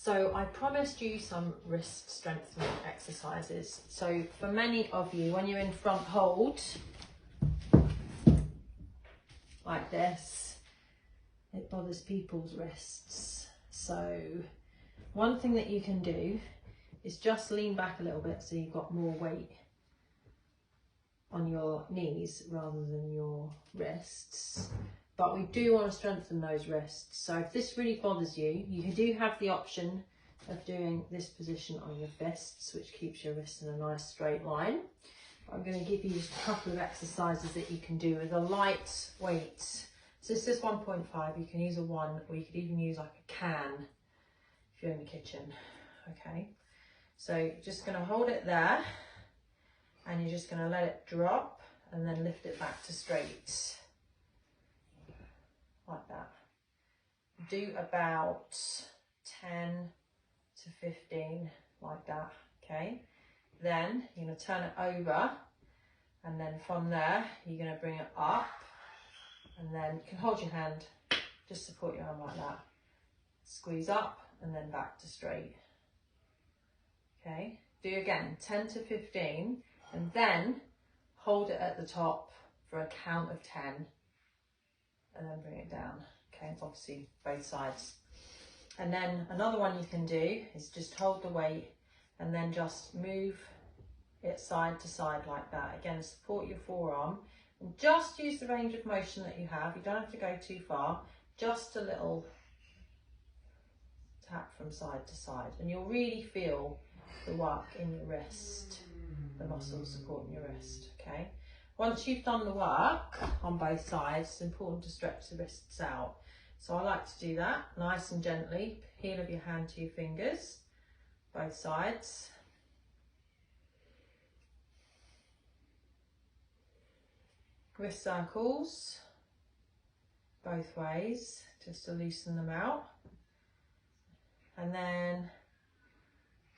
So I promised you some wrist strengthening exercises. So for many of you, when you're in front hold, like this, it bothers people's wrists. So one thing that you can do is just lean back a little bit so you've got more weight on your knees rather than your wrists. But we do want to strengthen those wrists. So if this really bothers you, you do have the option of doing this position on your fists, which keeps your wrists in a nice straight line. I'm going to give you just a couple of exercises that you can do with a light weight. So this is 1.5, you can use a 1, or you could even use like a can if you're in the kitchen, okay? So you're just going to hold it there, and you're just going to let it drop, and then lift it back to straight, like that. Do about 10 to 15, like that, okay? Then you're going to turn it over, and then from there you're going to bring it up, and then you can hold your hand, just support your arm like that, squeeze up and then back to straight. Okay, do again 10 to 15, and then hold it at the top for a count of 10, and then bring it down. Okay, obviously both sides. And then another one you can do is just hold the weight and then just move it side to side like that. Again, support your forearm and just use the range of motion that you have. You don't have to go too far, just a little tap from side to side, and you'll really feel the work in your wrist, the muscles supporting your wrist, okay? Once you've done the work on both sides, it's important to stretch the wrists out. So I like to do that nice and gently, heel of your hand to your fingers, both sides. Wrist circles, both ways, just to loosen them out. And then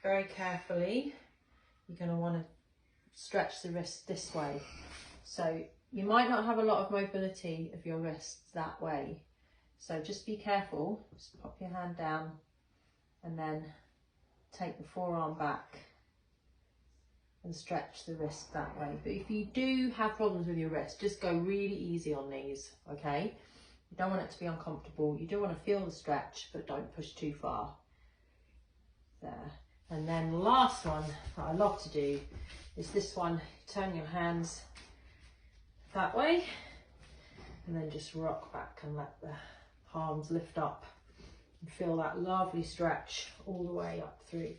very carefully, you're going to want to stretch the wrist this way. So you might not have a lot of mobility of your wrists that way. So just be careful, just pop your hand down and then take the forearm back and stretch the wrist that way. But if you do have problems with your wrist, just go really easy on these, okay? You don't want it to be uncomfortable. You do want to feel the stretch, but don't push too far. There. And then the last one that I love to do is this one. Turn your hands that way and then just rock back and let the palms lift up and feel that lovely stretch all the way up through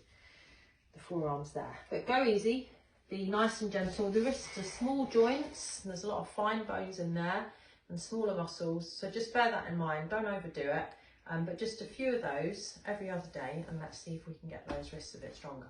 the forearms there. But go easy, be nice and gentle. The wrists are small joints and there's a lot of fine bones in there and smaller muscles, so just bear that in mind, don't overdo it. But just a few of those every other day, and let's see if we can get those wrists a bit stronger.